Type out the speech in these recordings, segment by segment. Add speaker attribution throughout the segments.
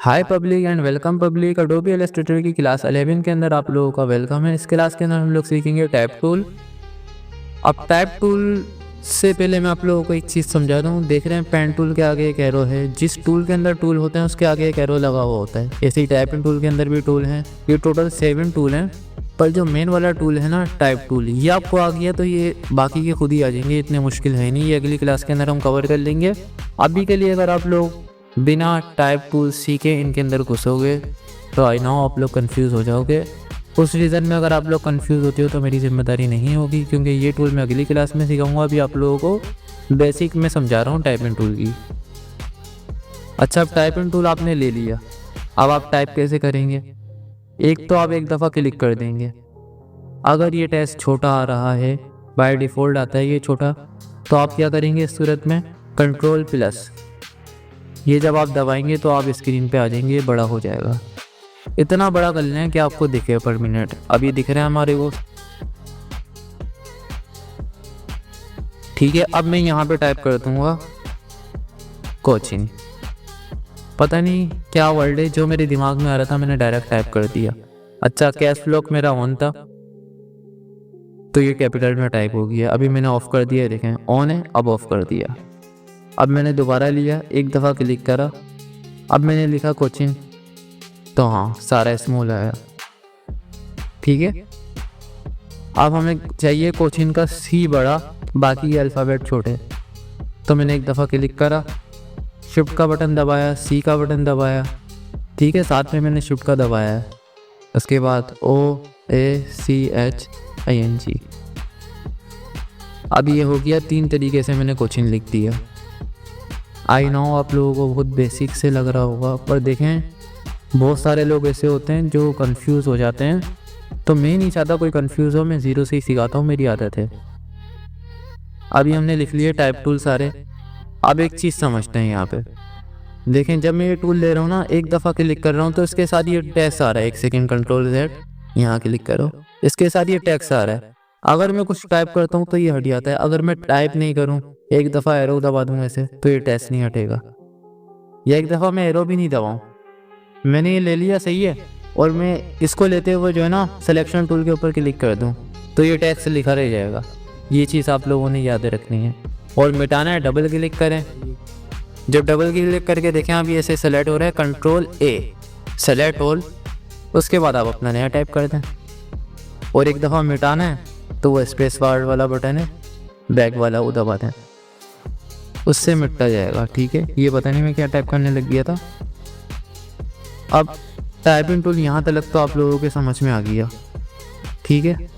Speaker 1: Hi public and welcome public. Adobe Illustrator की class 11 के अंदर आप लोगों का वेलकम है। इस क्लास के अंदर हम लोग सीखेंगे टाइप टूल। अब टाइप टूल से पहले मैं आप लोगों को एक चीज़ समझा दूँ। देख रहे हैं पेन टूल के आगे एक एरो है। जिस टूल के अंदर टूल होते हैं उसके आगे एक एरो लगा हुआ होता है। ऐसे ही टाइपिंग टूल के अंदर भी टूल हैं। ये टोटल 7 टूल हैं, पर जो मेन वाला टूल है ना टाइप टूल, ये आपको आ गया तो ये बाकी के खुद ही आ जाएंगे, इतने मुश्किल है नहीं। ये अगली क्लास के अंदर हम कवर कर लेंगे। अभी के लिए अगर आप लोग बिना टाइप टूल सीखे इनके अंदर घुसोगे तो आई नो आप लोग कंफ्यूज हो जाओगे। उस रीज़न में अगर आप लोग कंफ्यूज होते हो तो मेरी जिम्मेदारी नहीं होगी, क्योंकि ये टूल मैं अगली क्लास में सिखाऊंगा। अभी आप लोगों को बेसिक में समझा रहा हूँ टाइपिंग टूल की। अच्छा, अब टाइपिंग टूल आपने ले लिया, अब आप टाइप कैसे करेंगे? एक तो आप एक दफ़ा क्लिक कर देंगे। अगर ये टेक्स्ट छोटा आ रहा है, बाय डिफ़ॉल्ट आता है ये छोटा, तो आप क्या करेंगे इस सूरत में? कंट्रोल प्लस, ये जब आप दबाएंगे तो आप स्क्रीन पे आ जाएंगे, बड़ा हो जाएगा। इतना बड़ा कर लें कि आपको दिखे पर मिनट। अब ये दिख रहे हैं हमारे को, ठीक है। अब मैं यहाँ पे टाइप कर दूँगा कोचिंग। पता नहीं क्या वर्ड है जो मेरे दिमाग में आ रहा था, मैंने डायरेक्ट टाइप कर दिया। अच्छा, कैश लॉक मेरा ऑन था तो ये कैपिटल में टाइप हो गया। अभी मैंने ऑफ कर दिया, देखें ऑन है, अब ऑफ कर दिया। अब मैंने दोबारा लिया, एक दफ़ा क्लिक करा, अब मैंने लिखा कोचिंग, तो हाँ सारा स्मॉल आया, ठीक है। अब हमें चाहिए कोचिंग का सी बड़ा, बाकी के अल्फ़ाबेट छोटे। तो मैंने एक दफ़ा क्लिक करा, शिफ्ट का बटन दबाया, सी का बटन दबाया, ठीक है, साथ में मैंने शिफ्ट का दबाया है। उसके बाद OACHING। अब ये हो गया, 3 तरीके से मैंने कोचिंग लिख दिया। आई नो आप लोगों को बहुत बेसिक से लग रहा होगा, पर देखें बहुत सारे लोग ऐसे होते हैं जो कंफ्यूज हो जाते हैं। तो मैं नहीं चाहता कोई कंफ्यूज हो, मैं ज़ीरो से ही सिखाता हूँ, मेरी आदत है। अभी हमने लिख लिए टाइप टूल सारे। अब एक चीज़ समझते हैं यहाँ पे, देखें जब मैं ये टूल ले रहा हूँ ना, एक दफ़ा क्लिक कर रहा हूँ तो इसके साथ ये टेक्स्ट आ रहा है। एक सेकेंड, कंट्रोल Z, यहाँ क्लिक करो, इसके साथ ये टेक्स्ट आ रहा है। अगर मैं कुछ टाइप करता हूँ तो ये हट जाता है। अगर मैं टाइप नहीं करूँ, एक दफ़ा एरो दबा दूँ ऐसे, तो ये टेक्स्ट नहीं हटेगा। या एक दफ़ा मैं एरो भी नहीं दबाऊँ, मैंने ये ले लिया, सही है, और मैं इसको लेते हुए जो है ना सिलेक्शन टूल के ऊपर क्लिक कर दूँ तो ये टेक्स्ट लिखा रह जाएगा। ये चीज़ आप लोगों ने याद रखनी है। और मिटाना है, डबल क्लिक करें। जब डबल क्लिक करके देखें आप ये ऐसे सेलेक्ट हो रहा है, कंट्रोल A, सेलेक्ट ऑल, उसके बाद आप अपना नया टाइप कर दें। और एक दफ़ा मिटाना है तो वो स्पेस बार वाला बटन है, बैक वाला, वो दबा दें, उससे मिटता जाएगा, ठीक है। ये पता नहीं मैं क्या टाइप करने लग गया था। अब टाइपिंग टूल यहाँ तक तो आप लोगों के समझ में आ गया, ठीक है।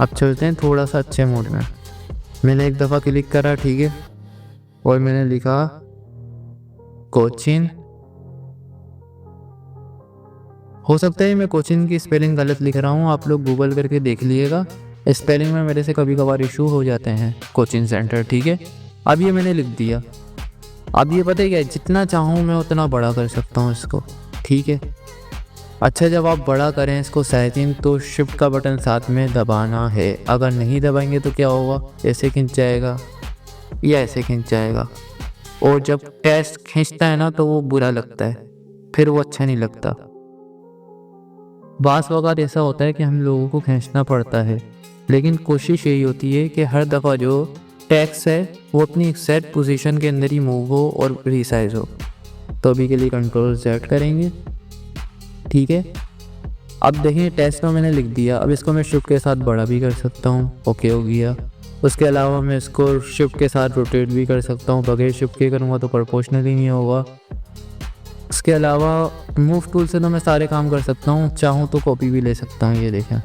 Speaker 1: अब चलते हैं थोड़ा सा अच्छे मोड में। मैंने एक दफ़ा क्लिक करा, ठीक है, और मैंने लिखा कोचिंग। हो सकता है मैं कोचिंग की स्पेलिंग गलत लिख रहा हूँ, आप लोग गूगल करके देख लीजिएगा। स्पेलिंग में मेरे से कभी कभार इशू हो जाते हैं, कोचिंग सेंटर, ठीक है। अब ये मैंने लिख दिया। अब ये पता है क्या, जितना चाहूँ मैं उतना बड़ा कर सकता हूँ इसको, ठीक है। अच्छा, जब आप बड़ा करें इसको साइजिंग, तो शिफ्ट का बटन साथ में दबाना है। अगर नहीं दबाएंगे तो क्या होगा, ऐसे खिंच जाएगा या ऐसे खिंच जाएगा। और जब टेक्स्ट खींचता है ना तो वो बुरा लगता है, फिर वो अच्छा नहीं लगता। बास वक़्त ऐसा होता है कि हम लोगों को खींचना पड़ता है, लेकिन कोशिश यही होती है कि हर दफ़ा जो टेक्स्ट है वो अपनी सेट पोजीशन के अंदर ही मूव हो और रिसाइज हो। तो अभी के लिए कंट्रोल Z करेंगे, ठीक है। अब देखिए टेक्स्ट को मैंने लिख दिया। अब इसको मैं शिफ्ट के साथ बड़ा भी कर सकता हूँ, ओके हो गया। उसके अलावा मैं इसको शिफ्ट के साथ रोटेट भी कर सकता हूँ, बगैर शिफ्ट के करूँगा तो प्रोपोर्शनली नहीं होगा। उसके अलावा मूव टूल से तो मैं सारे काम कर सकता हूँ, चाहूँ तो कॉपी भी ले सकता हूँ, ये देखें,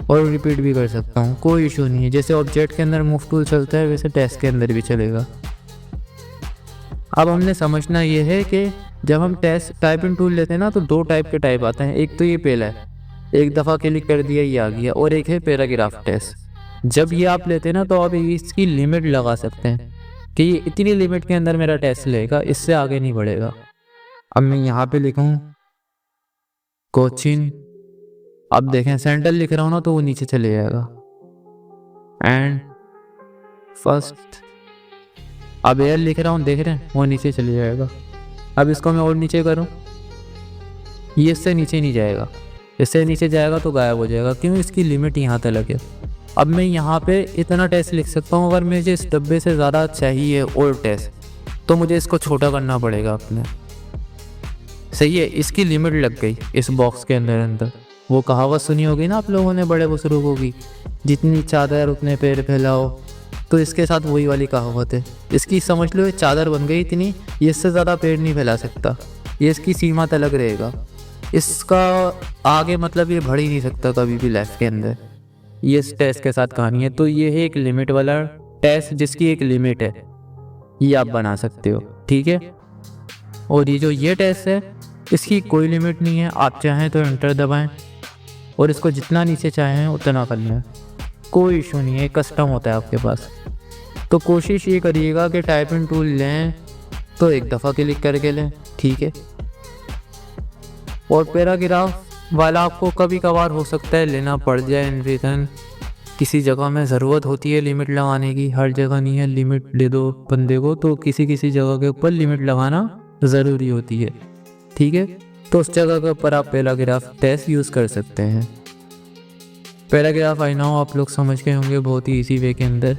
Speaker 1: और रिपीट भी कर सकता हूँ, कोई इशू नहीं है। जैसे ऑब्जेक्ट के अंदर मूव टूल चलता है वैसे टेक्स्ट के अंदर भी चलेगा। अब हमने समझना ये है कि जब हम टेक्स्ट टाइपिंग टूल लेते हैं ना तो 2 टाइप के टाइप आते हैं। एक तो ये पहला है, एक दफ़ा क्लिक कर दिया ये आ गया, और एक है पैराग्राफ टेक्स्ट। जब ये आप लेते हैं ना तो आप इसकी लिमिट लगा सकते हैं कि ये इतनी लिमिट के अंदर मेरा टेक्स्ट लेगा, इससे आगे नहीं बढ़ेगा। अब मैं यहाँ पे लिखूँ कोचिंग, अब देखें सेंटर लिख रहा हूँ ना तो वो नीचे चले जाएगा, एंड फर्स्ट। अब एयर लिख रहा हूँ, देख रहे हैं, वो नीचे चले जाएगा। अब इसको मैं और नीचे करूँ, ये इससे नीचे नहीं जाएगा, इससे नीचे जाएगा तो गायब हो जाएगा। क्यों? इसकी लिमिट यहाँ तक है। अब मैं यहाँ पे इतना टेस्ट लिख सकता हूँ। अगर मुझे इस डब्बे से ज़्यादा चाहिए और टेस्ट, तो मुझे इसको छोटा करना पड़ेगा अपने। सही है, इसकी लिमिट लग गई इस बॉक्स के अंदर। वो कहावत सुनी होगी ना आप लोगों ने बड़े बुजुर्गों की, जितनी चादर उतने पैर फैलाओ। तो इसके साथ वही वाली कहावत है। इसकी समझ लो ये चादर बन गई इतनी, ये इससे ज़्यादा पैर नहीं फैला सकता, ये इसकी सीमा तलक रहेगा। इसका आगे मतलब ये बढ़ ही नहीं सकता कभी भी लाइफ के अंदर। ये इस टेस्ट के साथ कहानी है। तो ये है एक लिमिट वाला टेस्ट, जिसकी एक लिमिट है, ये आप बना सकते हो, ठीक है। और ये जो ये टेस्ट है, इसकी कोई लिमिट नहीं है। आप चाहें तो एंटर दबाएं और इसको जितना नीचे चाहें उतना कर लें, कोई इशू नहीं है, कस्टम होता है आपके पास। तो कोशिश ये करिएगा कि टाइपिंग टूल लें तो एक दफ़ा क्लिक करके लें, ठीक है। और पैराग्राफ वाला आपको कभी कभार हो सकता है लेना पड़ जाए इन रिटर्न, किसी जगह में ज़रूरत होती है लिमिट लगाने की। हर जगह नहीं है लिमिट दे दो बंदे को, तो किसी किसी जगह के ऊपर लिमिट लगाना ज़रूरी होती है, ठीक है। तो उस जगह के ऊपर आप पैराग्राफ टेस्ट यूज़ कर सकते हैं। पैराग्राफ आई नाउ आप लोग समझ गए होंगे, बहुत ही इजी वे के अंदर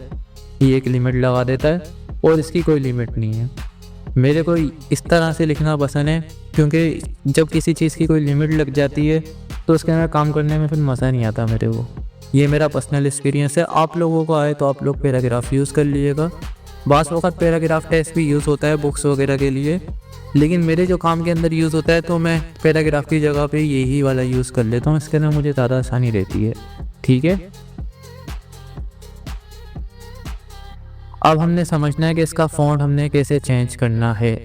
Speaker 1: ये एक लिमिट लगा देता है और इसकी कोई लिमिट नहीं है। मेरे को इस तरह से लिखना पसंद है, क्योंकि जब किसी चीज़ की कोई लिमिट लग जाती है तो उसके अंदर काम करने में फिर मज़ा नहीं आता मेरे को। ये मेरा पर्सनल एक्सपीरियंस है। आप लोगों को आए तो आप लोग पैराग्राफ यूज़ कर लीजिएगा। बास वक्त पैराग्राफ टेस्ट भी यूज़ होता है बुक्स वगैरह के लिए, लेकिन मेरे जो काम के अंदर यूज़ होता है तो मैं पैराग्राफ की जगह पे यही वाला यूज़ कर लेता हूँ। इसके अंदर मुझे ज़्यादा आसानी रहती है, ठीक है। अब हमने समझना है कि इसका फ़ॉन्ट हमने कैसे चेंज करना है।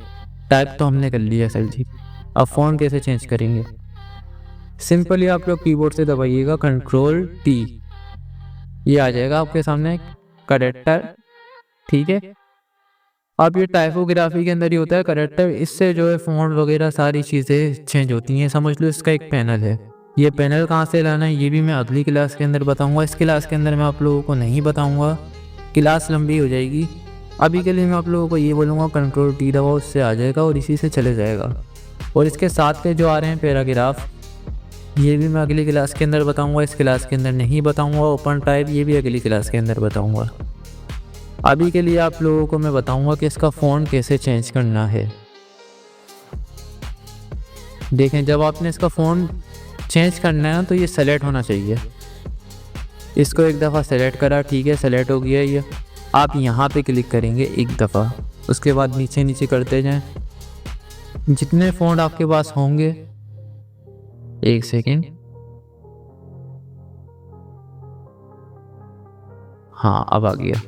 Speaker 1: टाइप तो हमने कर लिया सर जी, अब फ़ॉन्ट कैसे चेंज करेंगे। सिंपली आप लोग कीबोर्ड से दबाइएगा Ctrl+T, ये आ जाएगा आपके सामने कैरेक्टर, ठीक है। अब ये टाइपोग्राफी के अंदर ही होता है कैरेक्टर, इससे जो है फ़ॉन्ट वगैरह सारी चीज़ें चेंज होती हैं। समझ लो इसका एक पैनल है। ये पैनल कहाँ से लाना है ये भी मैं अगली क्लास के अंदर बताऊंगा। इस क्लास के अंदर मैं आप लोगों को नहीं बताऊंगा, क्लास लंबी हो जाएगी। अभी के लिए मैं आप लोगों को ये बोलूँगा Ctrl+T दबाओ, उससे आ जाएगा और इसी से चले जाएगा। और इसके साथ के जो आ रहे हैं पैराग्राफ, ये भी मैं अगली क्लास के अंदर बताऊँगा, इस क्लास के अंदर नहीं बताऊँगा। ओपन टाइप ये भी अगली क्लास के अंदर बताऊँगा। अभी के लिए आप लोगों को मैं बताऊँगा कि इसका फ़ॉन्ट कैसे चेंज करना है। देखें, जब आपने इसका फ़ॉन्ट चेंज करना है तो ये सेलेक्ट होना चाहिए। इसको एक दफ़ा सेलेक्ट करा, ठीक है, सेलेक्ट हो गया ये। आप यहाँ पे क्लिक करेंगे एक दफ़ा, उसके बाद नीचे नीचे करते जाएं जितने फ़ॉन्ट आपके पास होंगे। एक सेकेंड, हाँ अब आ गया।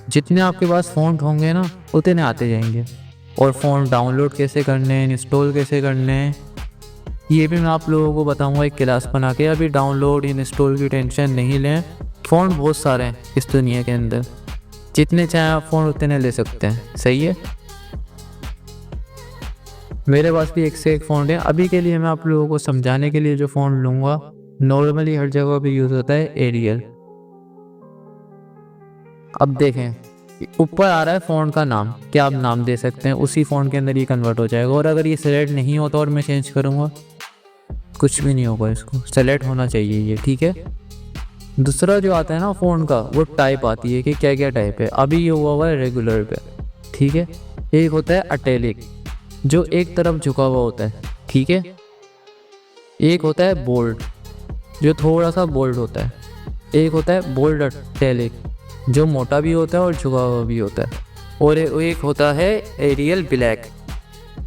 Speaker 1: जितने आपके पास फ़ॉन्ट होंगे ना उतने आते जाएंगे। और फ़ॉन्ट डाउनलोड कैसे करने हैं, इंस्टॉल कैसे करने हैं, ये भी मैं आप लोगों को बताऊंगा एक क्लास बना के। अभी डाउनलोड इंस्टॉल की टेंशन नहीं लें, फ़ॉन्ट बहुत सारे हैं इस दुनिया के अंदर, जितने चाहें आप फ़ॉन्ट उतने ले सकते हैं, सही है। मेरे पास भी एक से एक फ़ॉन्ट है। अभी के लिए मैं आप लोगों को समझाने के लिए जो फ़ॉन्ट लूँगा, नॉर्मली हर जगह पे यूज़ होता है एरियल। अब देखें ऊपर आ रहा है फ़ॉन्ट का नाम, क्या आप नाम दे सकते हैं, उसी फ़ॉन्ट के अंदर ये कन्वर्ट हो जाएगा। और अगर ये सेलेक्ट नहीं होता और मैं चेंज करूँगा, कुछ भी नहीं होगा, इसको सेलेक्ट होना चाहिए ये, ठीक है। दूसरा जो आता है ना फ़ॉन्ट का, वो टाइप आती है कि क्या क्या टाइप है। अभी ये हुआ है रेगुलर पे, ठीक है। एक होता है अटैलिक, जो एक तरफ झुका हुआ होता है, ठीक है। एक होता है बोल्ड, जो थोड़ा सा बोल्ड होता है। एक होता है बोल्ड अटैलिक, जो मोटा भी होता है और झुका हुआ भी होता है। और एक होता है एरियल ब्लैक।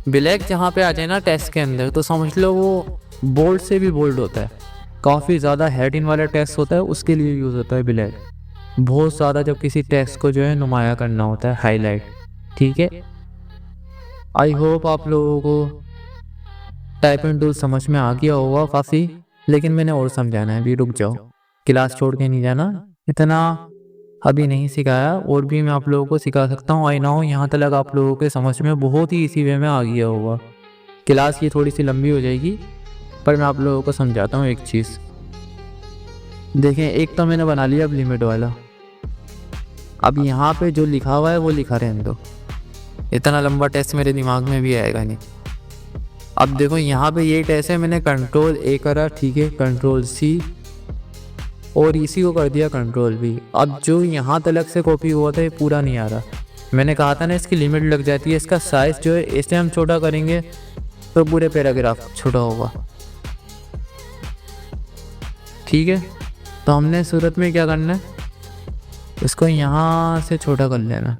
Speaker 1: ब्लैक जहाँ पे आ जाए ना टेक्स्ट के अंदर, तो समझ लो वो बोल्ड से भी बोल्ड होता है। काफ़ी ज़्यादा हेडिंग वाला टेक्स्ट होता है, उसके लिए यूज़ होता है ब्लैक। बहुत ज़्यादा जब किसी टेक्स्ट को जो है नुमाया करना होता है, हाईलाइट, ठीक है। आई होप आप लोगों को टाइपिंग टूल समझ में आ गया होगा काफ़ी, लेकिन मैंने और समझाना है। अभी रुक जाओ, क्लास छोड़ के नहीं जाना, इतना अभी नहीं सिखाया, और भी मैं आप लोगों को सिखा सकता हूँ। आई नो यहाँ तक आप लोगों के समझ में बहुत ही इसी वे में आ गया होगा। क्लास ये थोड़ी सी लंबी हो जाएगी, पर मैं आप लोगों को समझाता हूँ एक चीज़। देखें, एक तो मैंने बना लिया अब लिमिट वाला। अब यहाँ पे जो लिखा हुआ है वो लिखा रहने दो, इतना लंबा टेस्ट मेरे दिमाग में भी आएगा नहीं। अब देखो यहाँ पे ये टेस्ट है, मैंने कंट्रोल ए करा, ठीक है, कंट्रोल सी और इसी को कर दिया कंट्रोल वी। अब जो यहाँ तलक से कॉपी हुआ था ये पूरा नहीं आ रहा। मैंने कहा था ना इसकी लिमिट लग जाती है। इसका साइज़ जो है इसे हम छोटा करेंगे तो पूरे पैराग्राफ छोटा होगा, ठीक है। तो हमने सूरत में क्या करना है, इसको यहाँ से छोटा कर लेना,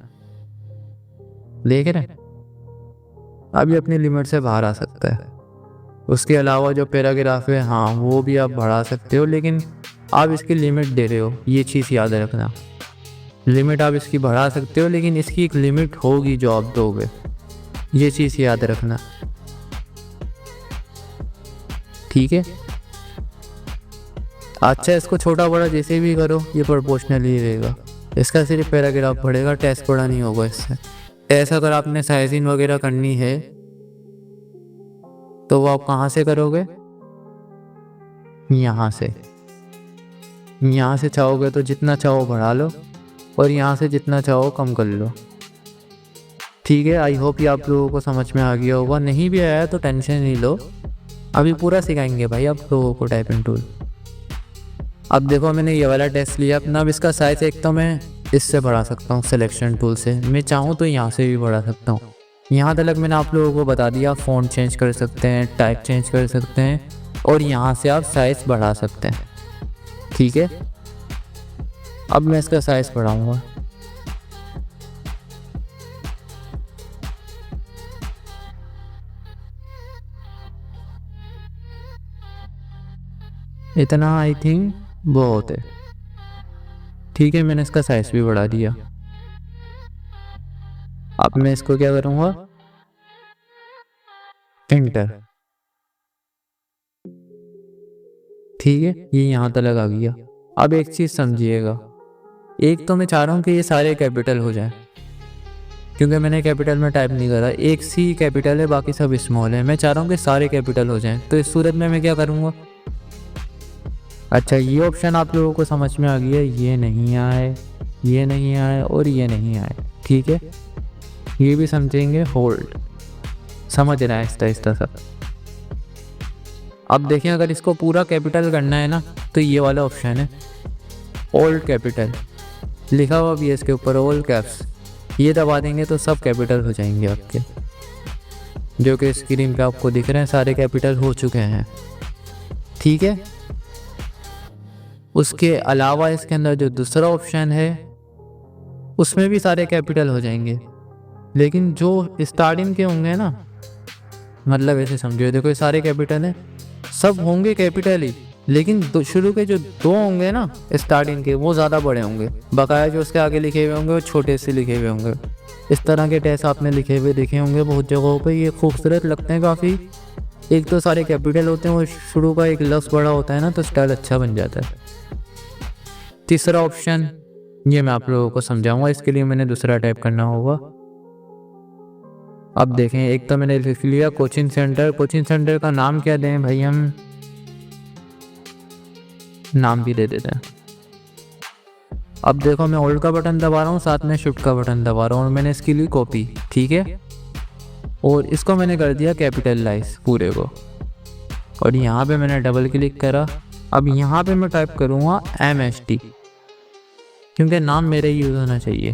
Speaker 1: देख रहे हैं। अभी अपनी लिमिट से बाहर आ सकता है। उसके अलावा जो पैराग्राफ है हाँ वो भी आप बढ़ा सकते हो, लेकिन आप इसकी लिमिट दे रहे हो, ये चीज़ याद रखना। लिमिट आप इसकी बढ़ा सकते हो लेकिन इसकी एक लिमिट होगी जो आप दोगे, ये चीज़ याद रखना, ठीक है। अच्छा, इसको छोटा बड़ा जैसे भी करो ये प्रोपोर्शनली रहेगा। इसका सिर्फ पैराग्राफ बढ़ेगा, टेस्ट बड़ा नहीं होगा इससे। ऐसा अगर आपने साइजिंग वगैरह करनी है तो वो आप कहाँ से करोगे, यहाँ से। यहाँ से चाहोगे तो जितना चाहो बढ़ा लो और यहाँ से जितना चाहो कम कर लो, ठीक है। आई होप ये आप लोगों को समझ में आ गया होगा। नहीं भी आया तो टेंशन नहीं लो, अभी पूरा सिखाएंगे भाई आप लोगों को टाइपिंग टूल। अब देखो मैंने ये वाला टेस्ट लिया अपना। अब इसका साइज़ एक तो मैं इससे बढ़ा सकता हूँ सिलेक्शन टूल से, मैं चाहूँ तो यहाँ से भी बढ़ा सकता हूँ। यहाँ तक मैंने आप लोगों को बता दिया, फ़ॉन्ट चेंज कर सकते हैं, टाइप चेंज कर सकते हैं और यहाँ से आप साइज़ बढ़ा सकते हैं, ठीक है। अब मैं इसका साइज़ बढ़ाऊँगा, इतना आई थिंक बहुत है, ठीक है। मैंने इसका साइज़ भी बढ़ा दिया। अब मैं इसको क्या करूँगा, एंटर, ठीक है। ये यहाँ तक आ गया। अब एक चीज़ समझिएगा, एक तो मैं चाह रहा हूँ कि ये सारे कैपिटल हो जाएं, क्योंकि मैंने कैपिटल में टाइप नहीं करा, एक सी कैपिटल है बाकी सब स्मॉल है। मैं चाह रहा हूँ कि सारे कैपिटल हो जाएं, तो इस सूरत में मैं क्या करूँगा। अच्छा, ये ऑप्शन आप लोगों को समझ में आ गया, ये नहीं आए, ये नहीं आए और ये नहीं आए, ठीक है। ये भी समझेंगे, होल्ड, समझ रहा है आहिस्ता आहिस्ता सब। अब देखें, अगर इसको पूरा कैपिटल करना है ना तो ये वाला ऑप्शन है ओल्ड कैपिटल, लिखा हुआ भी है इसके ऊपर ऑल कैप्स, ये दबा देंगे तो सब कैपिटल हो जाएंगे आपके, जो कि स्क्रीन पे आपको दिख रहे हैं, सारे कैपिटल हो चुके हैं, ठीक है। उसके अलावा इसके अंदर जो दूसरा ऑप्शन है उसमें भी सारे कैपिटल हो जाएंगे, लेकिन जो स्टार्टिंग के होंगे ना, मतलब ऐसे समझो, देखो ये सारे कैपिटल हैं, सब होंगे कैपिटल ही, लेकिन शुरू के जो दो होंगे ना स्टार्टिंग के वो ज़्यादा बड़े होंगे, बकाया जो उसके आगे लिखे हुए होंगे वो छोटे से लिखे हुए होंगे। इस तरह के टेस्ट आपने लिखे हुए देखे होंगे बहुत जगहों पे, ये खूबसूरत लगते हैं काफ़ी। एक तो सारे कैपिटल होते हैं, वो शुरू का एक लफ्ज़ बड़ा होता है ना तो स्टाइल अच्छा बन जाता है। तीसरा ऑप्शन ये मैं आप लोगों को समझाऊंगा, इसके लिए मैंने दूसरा टाइप करना होगा। अब देखें, एक तो मैंने लिख लिया कोचिंग सेंटर। कोचिंग सेंटर का नाम क्या दें भाई, हम नाम भी दे देते हैं। अब देखो मैं होल्ड का बटन दबा रहा हूँ, साथ में शिफ्ट का बटन दबा रहा हूँ और मैंने इसके लिए कॉपी, ठीक है, और इसको मैंने कर दिया कैपिटलाइज पूरे को, और यहाँ पे मैंने डबल क्लिक करा। अब यहाँ पे मैं टाइप करूँगा MST, क्योंकि नाम मेरे ही यूज़ होना चाहिए।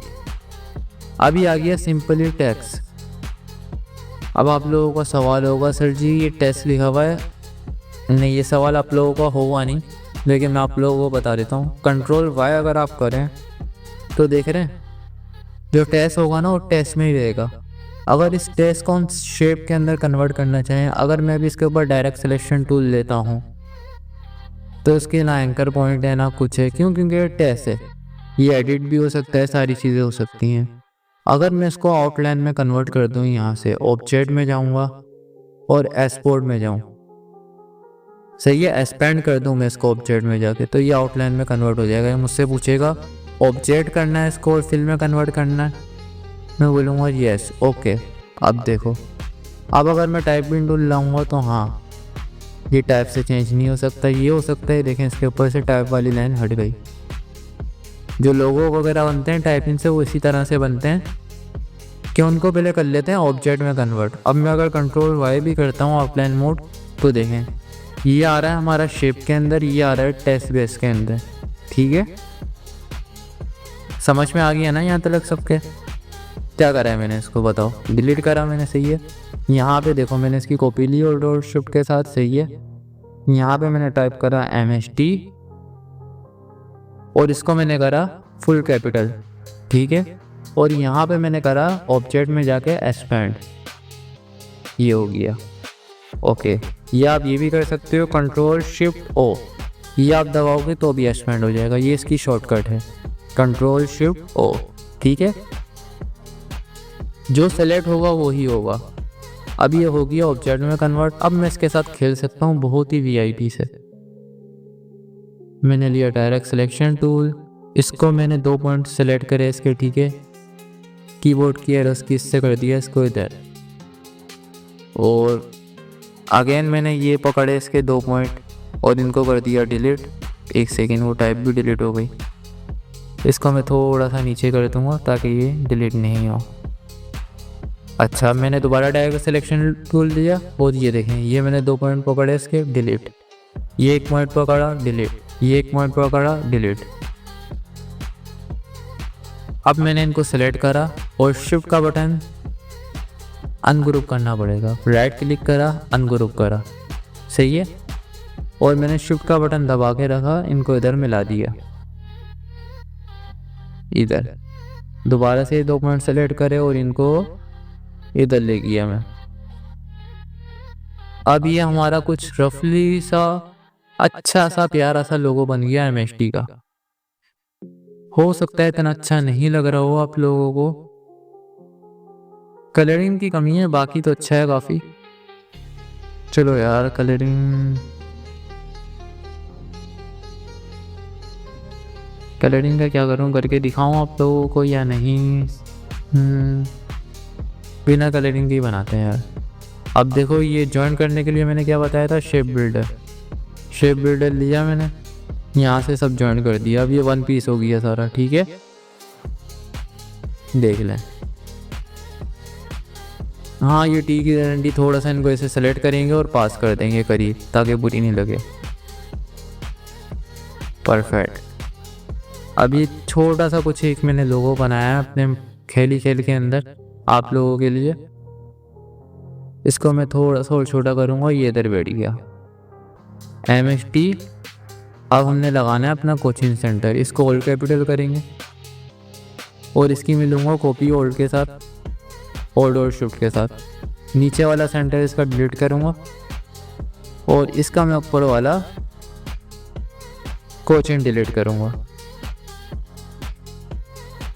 Speaker 1: अभी आ गया सिंपली टेक्स्ट। अब आप लोगों का सवाल होगा, सर जी ये टेस्ट लिखा हुआ है, नहीं ये सवाल आप लोगों का होगा नहीं, लेकिन मैं आप लोगों को बता देता हूँ। Ctrl+Y अगर आप करें तो देख रहे हैं जो टेस्ट होगा ना वो टेस्ट में ही रहेगा। अगर इस टेस्ट को हम शेप के अंदर कन्वर्ट करना चाहें, अगर मैं भी इसके ऊपर डायरेक्ट सिलेक्शन टूल लेता हूँ तो इसके ना एंकर पॉइंट है ना कुछ है, क्यों, क्योंकि ये टेस्ट है, ये एडिट भी हो सकता है, सारी चीज़ें हो सकती हैं। अगर मैं इसको आउटलाइन में कन्वर्ट कर दूँ, यहाँ से ऑब्जेक्ट में जाऊँगा और एक्सपोर्ट में जाऊँ, सही है, एक्सपेंड कर दूँ मैं इसको ऑब्जेक्ट में जाके, तो ये आउटलाइन में कन्वर्ट हो जाएगा। मुझसे पूछेगा ऑब्जेक्ट करना है इसको और फिल में कन्वर्ट करना है, मैं बोलूँगा येस, ओके। अब देखो, अब अगर मैं टाइपिंग टूल लाऊंगा तो हाँ ये टाइप से चेंज नहीं हो सकता, ये हो सकता है। देखें इसके ऊपर से टाइप वाली लाइन हट गई। जो लोगो वगैरह बनते हैं टाइपिंग से वो इसी तरह से बनते हैं, कि उनको पहले कर लेते हैं ऑब्जेक्ट में कन्वर्ट। अब मैं अगर कंट्रोल वाई भी करता हूँ ऑफलाइन मोड, तो देखें ये आ रहा है हमारा शेप के अंदर, ये आ रहा है टेस्ट बेस के अंदर। ठीक है, समझ में आ गया ना यहाँ तक सबके? क्या करा है मैंने, इसको बताओ। डिलीट करा मैंने, सही है। यहाँ पे देखो मैंने इसकी कॉपी ली और शिफ्ट के साथ, सही है। यहाँ पे मैंने टाइप करा MST और इसको मैंने करा फुल कैपिटल, ठीक है। और यहाँ पे मैंने करा ऑब्जेक्ट में जाके एक्सपेंड, ये हो गया। ओके, ये आप ये भी कर सकते हो कंट्रोल शिफ्ट ओ, ये आप दबाओगे तो भी एक्सपेंड हो जाएगा। ये इसकी शॉर्टकट है, कंट्रोल शिफ्ट ओ, ठीक है। जो सेलेक्ट होगा वो ही होगा। अब ये हो गया ऑब्जेक्ट में कन्वर्ट। अब मैं इसके साथ खेल सकता हूँ बहुत ही VIP से। मैंने लिया डायरेक्ट सिलेक्शन टूल, इसको मैंने 2 पॉइंट सेलेक्ट करे इसके, ठीक है। कीबोर्ड की एरोस की इससे कर दिया इसको इधर, और अगेन मैंने ये पकड़े इसके 2 पॉइंट और इनको कर दिया डिलीट। 1 सेकेंड, वो टाइप भी डिलीट हो गई। इसको मैं थोड़ा सा नीचे कर दूँगा ताकि ये डिलीट नहीं हो। अच्छा, मैंने दोबारा डायरेक्ट सिलेक्शन टूल लिया और ये देखें, ये मैंने 2 पॉइंट पकड़े इसके, डिलीट। ये 1 पॉइंट पकड़ा, डिलीट। ये 1 पॉइंट पकड़ा, डिलीट। अब मैंने इनको सेलेक्ट करा और शिफ्ट का बटन अनग्रुप करना पड़ेगा। राइट क्लिक करा, अनग्रुप करा, सही है। और मैंने शिफ्ट का बटन दबा के रखा, इनको इधर मिला दिया, इधर। दोबारा से 2 पॉइंट सेलेक्ट करे और इनको इधर ले गया मैं। अब ये हमारा कुछ रफली सा अच्छा सा प्यारा सा लोगो बन गया MST का। हो सकता है इतना अच्छा नहीं लग रहा हो आप लोगों को, कलरिंग की कमी है, बाकी तो अच्छा है काफ़ी। चलो यार, कलरिंग का क्या करूं, करके दिखाऊं आप लोगों को या नहीं? बिना कलरिंग के ही बनाते हैं यार। अब देखो, ये ज्वाइन करने के लिए मैंने क्या बताया था, शेप बिल्डर लिया मैंने, यहाँ से सब ज्वाइन कर दिया। अब ये 1 पीस हो गया सारा, ठीक है। देख लें, हाँ ये टी की गारंटी। थोड़ा सा इनको ऐसे सेलेक्ट करेंगे और पास कर देंगे करीब, ताकि बुरी नहीं लगे। परफेक्ट। अब ये छोटा सा कुछ एक मैंने लोगो बनाया है अपने खेल के अंदर आप लोगों के लिए। इसको मैं थोड़ा सा और छोटा करूँगा, ये इधर बैठ गया MST। अब हमने लगाना है अपना कोचिंग सेंटर, इसको ऑल कैपिटल करेंगे और इसकी मैं लूँगा कॉपी ओल्ड के साथ, ओल्ड और शिफ्ट के साथ। नीचे वाला सेंटर इसका डिलीट करूँगा और इसका मैं ऊपर वाला कोचिंग डिलीट करूँगा।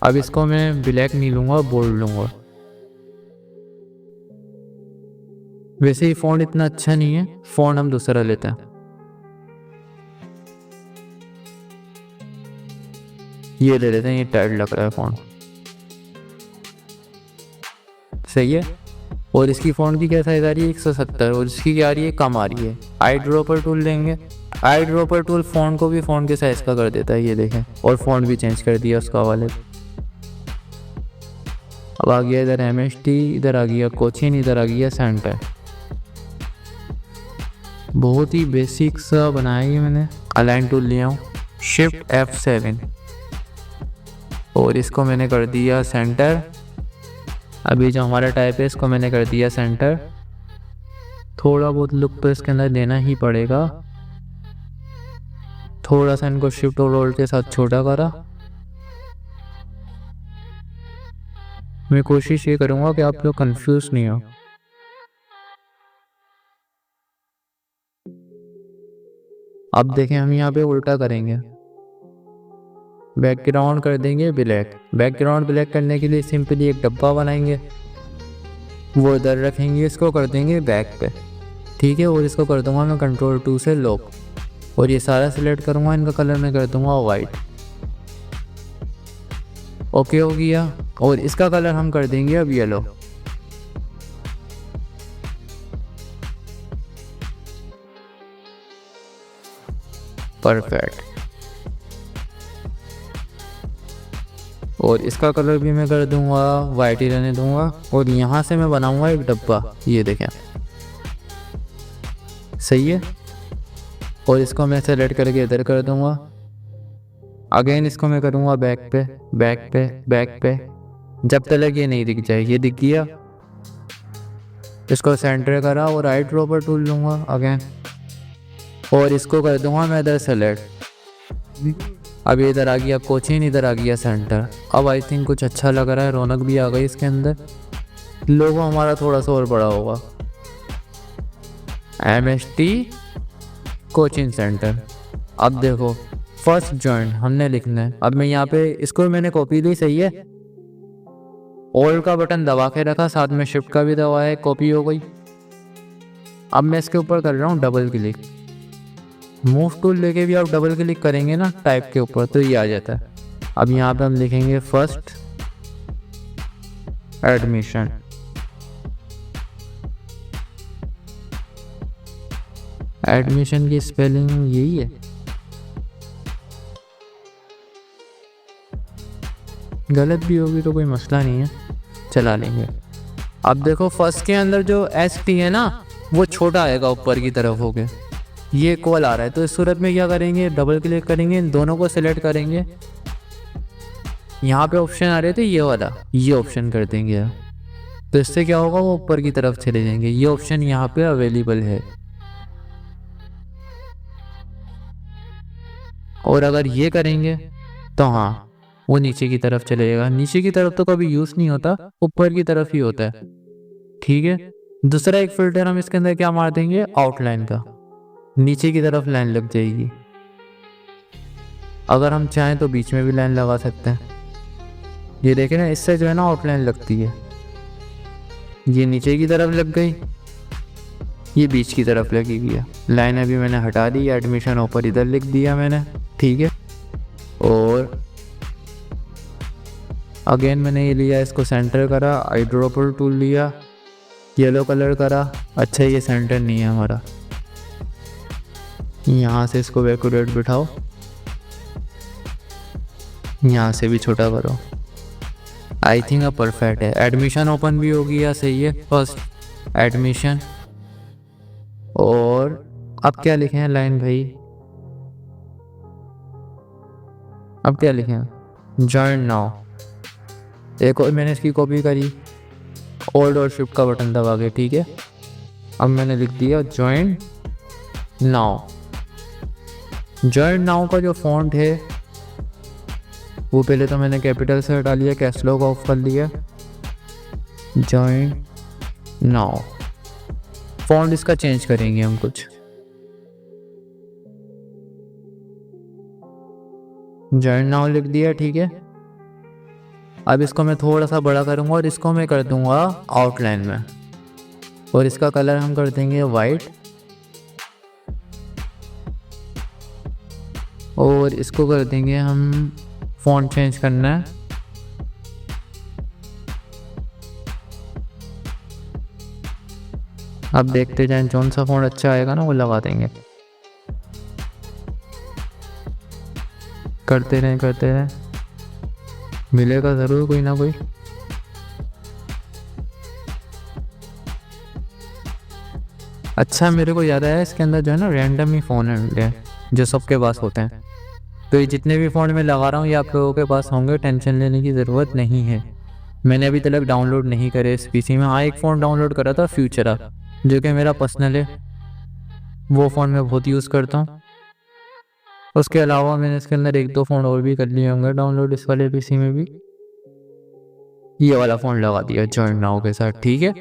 Speaker 1: अब इसको मैं ब्लैक नहीं लूँगा, बोल्ड लूँगा। वैसे ही फ़ॉन्ट इतना अच्छा नहीं है, फ़ॉन्ट हम दूसरा लेते हैं। ये ले लेते हैं, ये टाइट लग रहा है फ़ॉन्ट, सही है। और इसकी फ़ॉन्ट की क्या साइज आ रही है, 170, और इसकी क्या आ रही है, कम आ रही है। आई ड्रॉपर टूल लेंगे। आई ड्रॉपर टूल फ़ॉन्ट को भी फ़ॉन्ट के साइज़ का कर देता है, ये देखें। और फ़ॉन्ट भी चेंज कर दिया उसका वाले। अब आ गया इधर MST, इधर आ गया कोचिन, इधर आ गया सेंटर। बहुत ही बेसिक सा बनाया है मैंने। अलाइन टूल लिया हूँ, शिफ्ट F7 और इसको मैंने कर दिया सेंटर। अभी जो हमारा टाइप है इसको मैंने कर दिया सेंटर। थोड़ा बहुत लुक तो इसके अंदर देना ही पड़ेगा। थोड़ा सा इनको शिफ्ट और रोल के साथ छोटा करा। मैं कोशिश ये करूँगा कि आप लोग कंफ्यूज नहीं हो। अब देखें, हम यहाँ पे उल्टा करेंगे, बैकग्राउंड कर देंगे ब्लैक। बैकग्राउंड ब्लैक करने के लिए सिंपली एक डब्बा बनाएंगे, वो इधर रखेंगे, इसको कर देंगे बैक पे, ठीक है। और इसको कर दूंगा मैं कंट्रोल 2 से लॉक, और ये सारा सिलेक्ट करूँगा, इनका कलर मैं कर दूंगा वाइट। ओके हो गया। और इसका कलर हम कर देंगे अब येलो। परफेक्ट। और इसका कलर भी मैं कर दूंगा वाइट ही रहने दूंगा। और यहाँ से मैं बनाऊंगा एक डब्बा, ये देखें, सही है। और इसको मैं सेलेक्ट करके इधर कर दूंगा। अगेन इसको मैं करूँगा बैक पे बैक पे बैक पे, जब तक ये नहीं दिख जाए। ये दिख गया, इसको सेंटर करा और राइट ड्रॉपर टूल लूँगा अगेन, और इसको कर दूंगा मैं इधर सेलेक्ट। अब ये इधर आ गया कोचिन, इधर आ गया सेंटर। अब आई थिंक कुछ अच्छा लग रहा है, रौनक भी आ गई इसके अंदर। लोगो हमारा थोड़ा सा और बड़ा होगा, MST कोचिंग सेंटर। अब देखो फर्स्ट जॉइन हमने लिखना है। अब मैं यहाँ पे इसको मैंने कॉपी ली, सही है। ऑल का बटन दबा के रखा, साथ में शिफ्ट का भी दबाया, कॉपी हो गई। अब मैं इसके ऊपर कर रहा हूँ डबल क्लिक। मूव टूल लेके भी आप डबल क्लिक करेंगे ना टाइप के ऊपर तो ये आ जाता है। अब यहाँ पे हम लिखेंगे फर्स्ट एडमिशन। एडमिशन की स्पेलिंग यही है, गलत भी होगी तो कोई मसला नहीं है, चला लेंगे। अब देखो फर्स्ट के अंदर जो ST है ना वो छोटा आएगा ऊपर की तरफ हो गया, ये कॉल आ रहा है। तो इस सूरत में क्या करेंगे, डबल क्लिक करेंगे, इन दोनों को सिलेक्ट करेंगे। यहाँ पे ऑप्शन आ रहे थे ये वाला, ये ऑप्शन कर देंगे। तो इससे क्या होगा, वो ऊपर की तरफ चले जाएंगे। ये ऑप्शन यहाँ पे अवेलेबल है। और अगर ये करेंगे तो हाँ वो नीचे की तरफ चले जाएगा। नीचे की तरफ तो कभी यूज़ नहीं होता, ऊपर की तरफ ही होता है, ठीक है। दूसरा एक फिल्टर हम इसके अंदर क्या मार देंगे, आउटलाइन का, नीचे की तरफ लाइन लग जाएगी। अगर हम चाहें तो बीच में भी लाइन लगा सकते हैं। ये देखें ना, इससे जो है ना आउटलाइन लगती है। ये नीचे की तरफ लग गई, ये बीच की तरफ लगी हुई है। लाइन अभी मैंने हटा दी, एडमिशन ऊपर इधर लिख दिया मैंने, ठीक है। और अगेन मैंने ये लिया, इसको सेंटर करा, आई ड्रॉपर टूल लिया, येलो कलर करा। अच्छा ये सेंटर नहीं है हमारा, यहाँ से इसको एक्यूरेट बिठाओ, यहाँ से भी छोटा करो। आई थिंक अब परफेक्ट है। एडमिशन ओपन भी हो गया, सही है। First admission. और अब क्या लिखे हैं लाइन भाई, अब क्या लिखे हैं, जॉइन नाउ। एक और मैंने इसकी कॉपी करी, ऑल्ट और शिफ्ट का बटन दबा के, ठीक है। अब मैंने लिख दिया जॉइन नाउ। जॉइन नाउ का जो फॉन्ट है वो पहले तो मैंने कैपिटल से हटा लिया, कैप्स लॉक ऑफ कर लिया। जॉइन नाउ फॉन्ट इसका चेंज करेंगे हम कुछ, जॉइन नाउ लिख दिया, ठीक है। अब इसको मैं थोड़ा सा बड़ा करूँगा और इसको मैं कर दूँगा आउटलाइन में, और इसका कलर हम कर देंगे वाइट। और इसको कर देंगे हम, फॉन्ट चेंज करना है, अब देखते जाएं कौन सा फॉन्ट अच्छा आएगा ना वो लगा देंगे। करते रहें, मिलेगा ज़रूर कोई ना कोई। अच्छा मेरे को याद आया, इसके अंदर जो है ना रैंडम ही फ़ोन है जो सबके पास होते हैं। तो ये जितने भी फ़ोन मैं लगा रहा हूँ ये आप लोगों के पास होंगे, टेंशन लेने की ज़रूरत नहीं है। मैंने अभी तक डाउनलोड नहीं करे इस PC में। हाँ एक फ़ोन डाउनलोड करा था फ्यूचरा, जो कि मेरा पर्सनल है, वो फ़ोन मैं बहुत यूज़ करता हूँ। उसके अलावा मैंने इसके अंदर एक दो फ़ोन और भी कर लिए होंगे डाउनलोड इस वाले PC में भी। ये वाला फ़ोन लगा दिया जॉइन नाउ के साथ, ठीक है।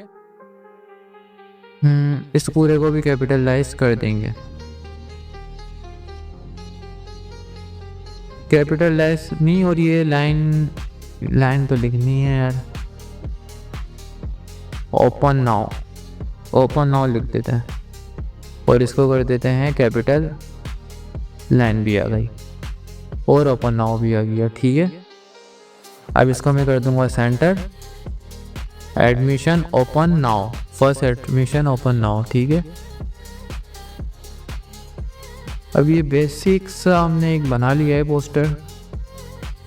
Speaker 1: इस पूरे को भी कैपिटलाइज कर देंगे, कैपिटलाइज नहीं। और ये लाइन तो लिखनी है यार, ओपन नाउ लिख देते हैं और इसको कर देते हैं कैपिटल। लाइन भी आ गई और ओपन नाउ भी आ गया, ठीक है। अब इसको मैं कर दूंगा centre, admission open now, first admission open now, ठीक है। अब ये बेसिक्स हमने एक बना लिया है पोस्टर,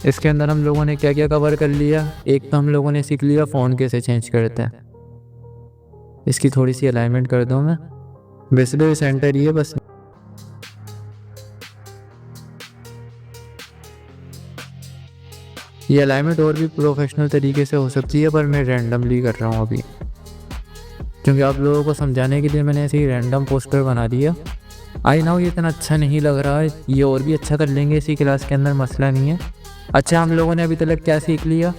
Speaker 1: इसके अंदर हम लोगों ने क्या क्या कवर कर लिया। एक तो हम लोगों ने सीख लिया फ़ॉन्ट कैसे चेंज करते हैं। इसकी थोड़ी सी अलाइनमेंट कर दूँ मैं, वैसे भी सेंटर ही है बस। ये अलाइनमेंट और भी प्रोफेशनल तरीके से हो सकती है, पर मैं रैंडमली कर रहा हूँ अभी, क्योंकि आप लोगों को समझाने के लिए मैंने ऐसे ही रैंडम पोस्टर बना दिया। आई नो ये इतना अच्छा नहीं लग रहा है, ये और भी अच्छा कर लेंगे इसी क्लास के अंदर, मसला नहीं है। अच्छा, हम लोगों ने अभी तक क्या सीख लिया?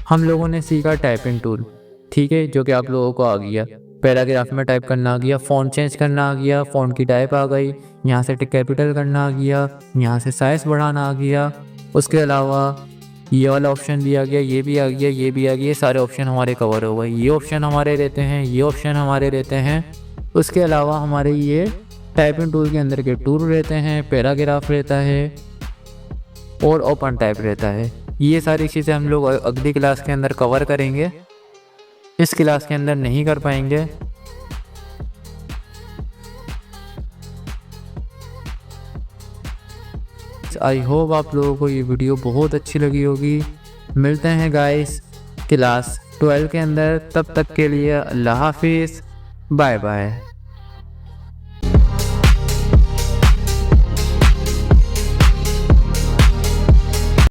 Speaker 1: हम लोगों ने सीखा टाइपिंग टूल, ठीक है, जो कि आप लोगों को आ गया। पैराग्राफ में टाइप करना आ गया, फ़ॉन्ट चेंज करना आ गया, फ़ॉन्ट की टाइप आ गई, यहाँ से कैपिटल करना आ गया, यहाँ से साइज़ बढ़ाना आ गया। उसके अलावा ये वाला ऑप्शन भी आ गया, ये भी आ गया, ये भी आ गया। ये सारे ऑप्शन हमारे कवर हो गए। ये ऑप्शन हमारे रहते हैं, ये ऑप्शन हमारे रहते हैं। उसके अलावा हमारे ये टाइपिंग टूल के अंदर के टूल रहते हैं, पैराग्राफ रहता है और ओपन टाइप रहता है। ये सारी चीज़ें हम लोग अगली क्लास के अंदर कवर करेंगे, इस क्लास के अंदर नहीं कर पाएंगे। आई होप आप लोगों को ये वीडियो बहुत अच्छी लगी होगी। मिलते हैं गाइस क्लास 12 के अंदर, तब तक के लिए अल्लाह हाफिज़, बाय बाय।